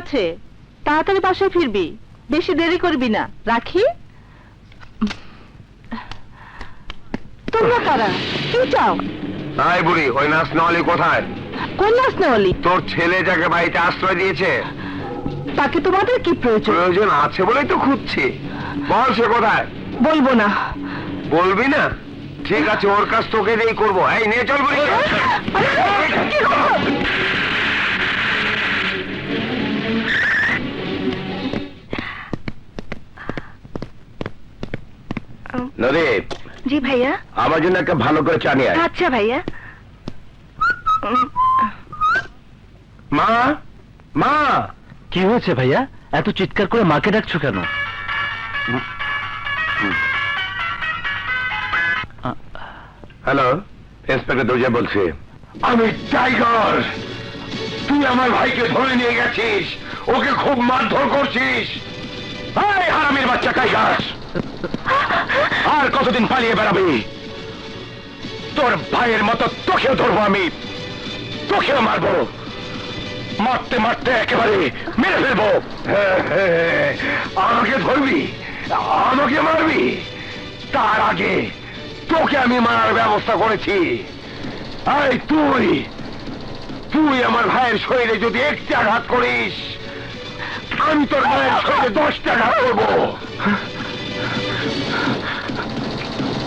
আছে, তাড়াতাড়ি বাসায় ফিরবি, বেশি দেরি করবি না। রাখি। তোমরা কারা, কি চাও? তাই বুড়ি, ওই নাচ নেওয়ালি কোথায়? কোন নাচ নেওয়ালি? তোর ছেলে যাকে বাড়িতে আশ্রয় দিয়েছে। তাকে তোমাদের কি প্রয়োজন? প্রয়োজন আছে বলেই তো খুঁজছি। বল সে কোথায়? বলবো না। বলবি না? ঠিক আছে, ওর কাজ তোকে দিয়েই করবো। এই নিয়ে চল বুড়ি। নদী। জি ভাইয়া। আমার জন্য একটা ভালো করে চা নিয়ে আয়। আচ্ছা ভাইয়া। মা, মা। কি হয়েছে ভাইয়া, এত চিৎকার করে মাকে ডাকছো কেন? হ্যালো, ইন্সপেক্টর দুর্জয় বলছি। আমি টাইগার। তুই আমার ভাইকে ধরে নিয়ে গেছিস, ওকে খুব মারধর করছিস। এই হারামির বাচ্চা টাইগার, আর কতদিন পালিয়ে বেড়াবি? তোর ভাইয়ের মতো তোকেও ধরবো আমি, তোকেও মারবো, মারতে মারতে একেবারে মেরে ফেলবো। আমাকে ধরবি, আমাকে মারবি, তার আগে তোকে আমি মারার ব্যবস্থা করেছি। এই তুই তুই আমার ভাইয়ের শরীরে যদি একটি আঘাত করিস, আমি তোর ভাইয়ের শরীরে 10টা আঘাত করবো।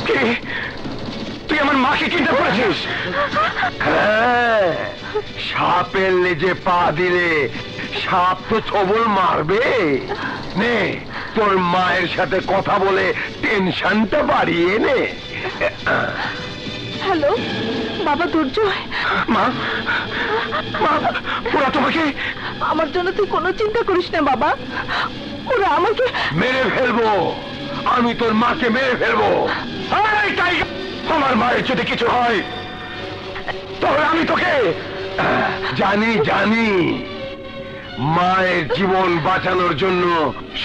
কি, তুই আমার মাকে কিনতে করেছিস? হ্যাঁ, সাপের লেজে পা দিলে সাপ তো ছবল মারবে। নে, তোর মায়ের সাথে কথা বলে টেনশনটা বাড়িয়ে নে। হ্যালো বাবা দুর্জয়। মা, মা, ওরা তোমাকে আমার জন্য তুই কোনো চিন্তা করিস না বাবা, ওরা আমাকে মেরে ফেলবো। আমি তোর মাকে মেরে ফেলবো। এই টাইগার, আমার মায়ের যদি কিছু হয় তাহলে আমি তোকে জানি জানি মায়ের জীবন বাঁচানোর জন্য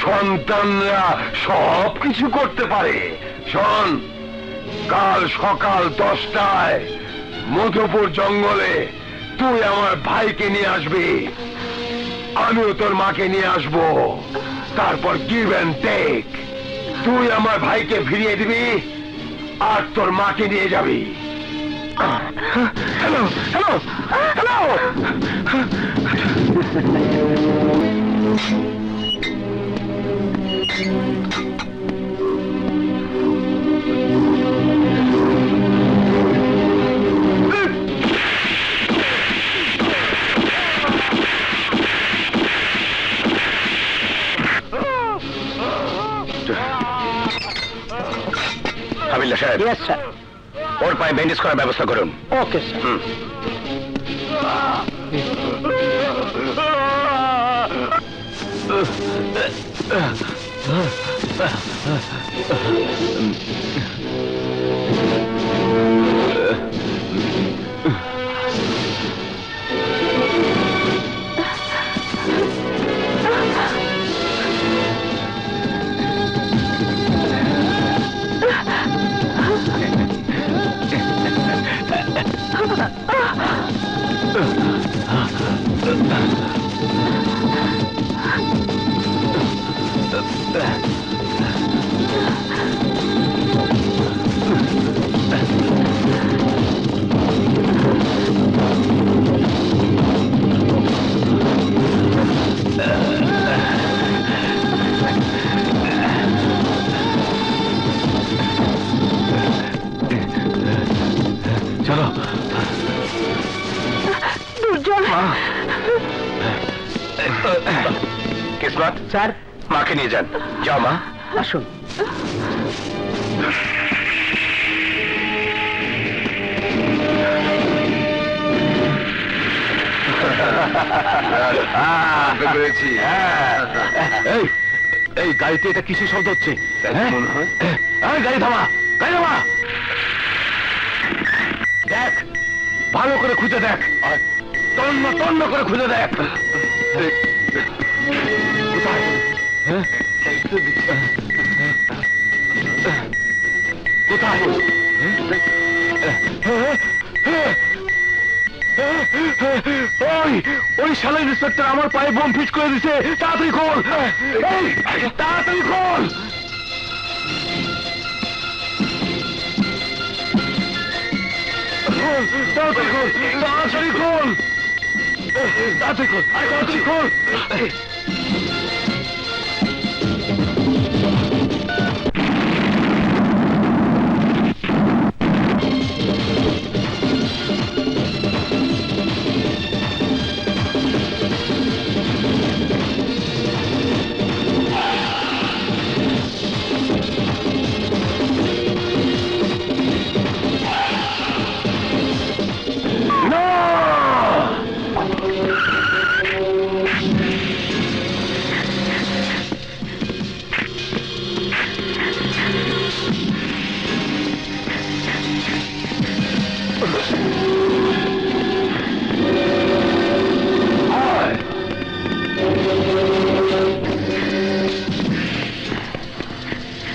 সন্তানরা সব কিছু করতে পারে। শোন, কাল সকাল 10টায় মধুপুর জঙ্গলে তুই আমার ভাইকে নিয়ে আসবি, আমিও তোর মাকে নিয়ে আসবো। তারপর গিভ অ্যান্ড টেক। তুই আমার ভাইকে ফিরিয়ে দিবি আর তোর মাকে নিয়ে যাবি। Hello hello hello. হাবিলদার সাহেব, ইয়েস স্যার। ওর পায়ে ব্যান্ডেজ করার ব্যবস্থা করুন। Okay sir. চলো। দুর্জয়। কিসমত স্যার, মাকে নিয়ে যান। যাও মা। আসুন। পেরেছি। এই এই গাড়িতে এটা কিসের শব্দ হচ্ছে? মনে হয় গাড়ি থামা, গাড়ি থামা। দেখ, ভালো করে খুঁজে দেখ, তন্ন তন্ন করে খুঁজে দেখ। কোথায়? কোথায়? ওই ওই শালা ইন্সপেক্টর আমার পায়ে বোম ফিট করে দিছে, তাড়াতাড়ি খোল, এই, তাড়াতাড়ি খোল। তাড়াতাড়ি খোল, তাড়াতাড়ি খোল, তাড়াতাড়ি খোল, তাড়াতাড়ি খোল।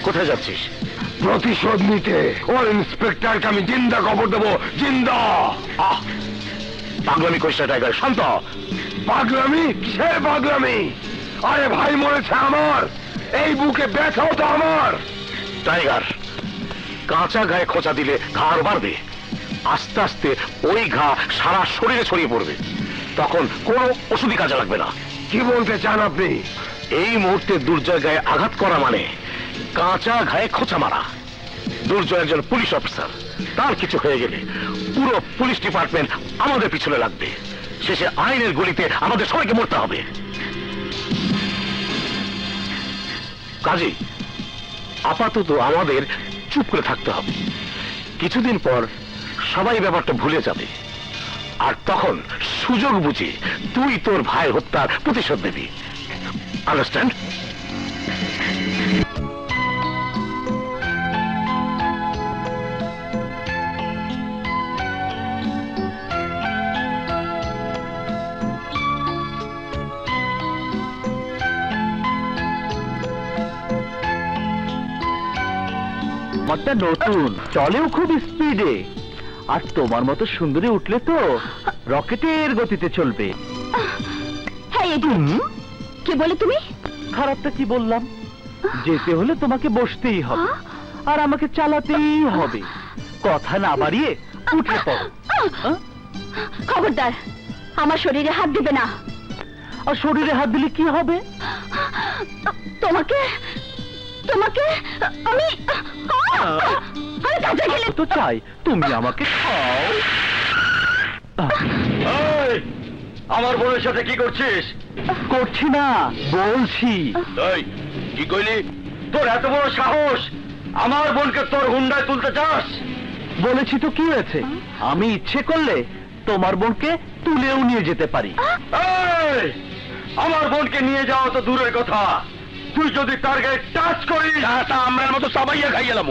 কোথায় যাচ্ছিস? প্রতিশোধ নিতে। ওর ইন্সপেক্টরকে আমি জিন্দা কবর দেবো, জিন্দা। আহ, পাগলামি করিস না টাইগার, শান্ত। পাগলামি? কিসের পাগলামি? আরে ভাই মরেছে আমার, এই বুকে ব্যথাও তো আমার। টাইগার, কাঁচা গায়ে খোঁচা দিলে ঘা আরো বাড়বে, আস্তে আস্তে ওই ঘা সারা শরীরে ছড়িয়ে পড়বে, তখন কোনো ওষুধই কাজে লাগবে না। কি বলতে চান আপনি? এই মুহূর্তে দুর্জয় গায়ে আঘাত করা মানে কাঁচা গায়ে খোঁচা মারা। দুর্জয় একজন পুলিশ অফিসার, তার কিছু হয়ে গেলে পুরো পুলিশ ডিপার্টমেন্ট আমাদের পিছনে লাগবে, শেষে আইনের গলিতে আমাদের সবাইকে মরতে হবে। কাজী আপাতত আমাদের চুপ করে থাকতে হবে, কিছুদিন পর সবাই ব্যাপারটা ভুলে যাবে, আর তখন সুযোগ বুঝে তুই তোর ভাই হত্যার প্রতিশোধ নিবি। আন্ডারস্ট্যান্ড? আমারটা নতুন, চলেও খুব স্পিডে, আর তোমার মতো সুন্দরী উঠলে তো রকেটের গতিতে চলবে। হ্যাঁ এডিট, কে বলে তুমি? খারাপটা কি বললাম? যেতে হলে তোমাকে বসতেই হবে, আর আমাকে চালাতেই হবে। কথা না বাড়িয়ে উঠে পড়ো। হ্যাঁ? খবরদার, আমার শরীরে হাত দিবে না। আর শরীরে হাত দিলে কি হবে? তোমাকে তোমাকে আমি আমি কাজে গেলে তো চাই তুমি আমাকে খাও। আমার বোনের সাথে কি করছিস? করছি না, বলছি। এই, কি কইলি? তোর এত বড় সাহস, আমার বোনকে তোর হুন্ডায় তুলতে চাস? বলেছি তো, কি হয়েছে? আমি ইচ্ছে করলে তোমার বোনকে তুলেও নিয়ে যেতে পারি। এই, আমার বোনকে নিয়ে যাওয়া তো দূরের কথা, তুই যদি তার গায়ে টাচ করিস তা আমরার মতো সবাইয়া খাই গেলাম।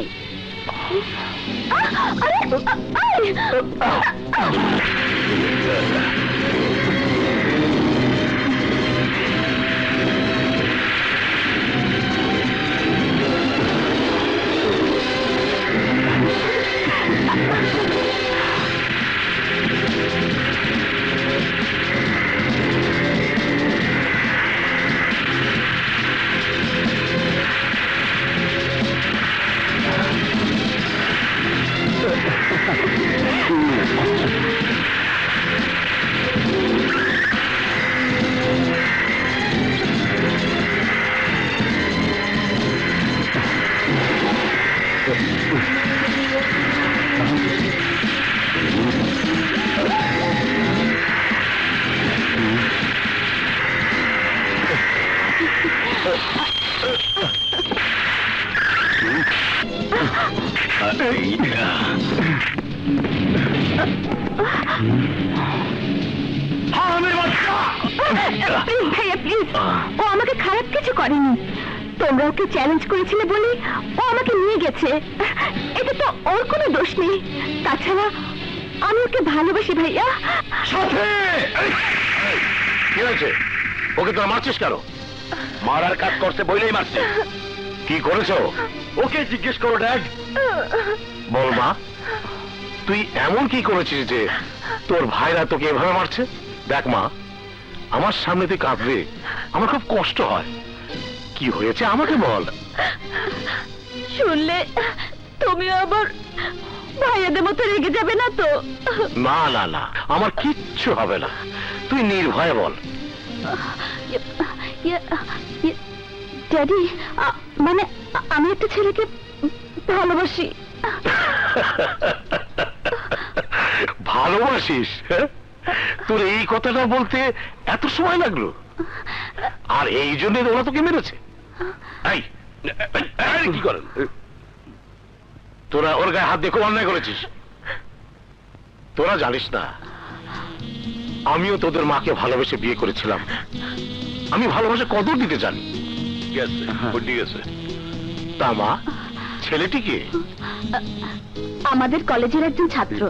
প্লিজ ভাইয়া প্লিজ, ও আমাকে খারাপ কিছু করেনি। তোমরা ওকে চ্যালেঞ্জ করেছিলে বলে ও আমাকে নিয়ে গেছে, এটা তো ওর কোনো দোষ নেই। তাছাড়া আমি ওকে ভালোবাসি ভাইয়া। সাথে কি হয়েছে? ওকে তোরা মারছিস কেন? মারার কাজ করতে বইলেই মারছে। কি করেছো? ওকে জিজ্ঞেস করো ড্যাড। বল মা। তুই এমন কি করেছিস যে তোর ভাইরা তোকে এভাবে মারছে? দেখ মা, আমার সামনে তুই কাঁদলে আমার খুব কষ্ট হয়। কি হয়েছে আমাকে বল। শুনলে তুমিও আবার ভাইয়াদের মতো রেগে যাবে না তো? না না না, আমার কিচ্ছু হবে না, তুই নির্ভয়ে বল। ড্যাডি, মানে আমি একটা ছেলেকে ভালোবাসি। ভালোবাসিস? হ্যাঁ? তোর এই কথাটা বলতে এত সময় লাগলো? আর এই জন্য ওরা তোকে মেরেছে? এই, এই, কি করেন তোরা? ওর গায়ে হাত দিয়ে খুব অন্যায় করেছিস। তোরা জানিস না, আমিও তোদের মাকে ভালোবেসে বিয়ে করেছিলাম। আমি ভালোবাসা কদর দিতে জানি। ঠিক আছে। তা মা, ছেলেটিকে? আমাদের কলেজের একজন ছাত্র,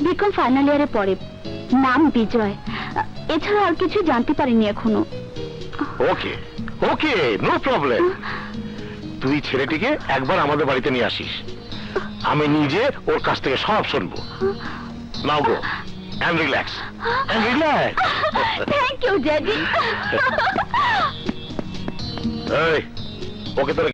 বিকম ফাইনাল ইয়ারে পড়ে, নাম বিজয়। এছাড়া আর কিছু জানতে পারিনি এখনো। ওকে ওকে, নো প্রবলেম। তুই ছেলেটিকে একবার আমাদের বাড়িতে নিয়ে আসিস, আমি নিজে ওর কাছ থেকে সব শুনবো। Now go, and relax, and relax. Thank you daddy. এই, ওকে তোরা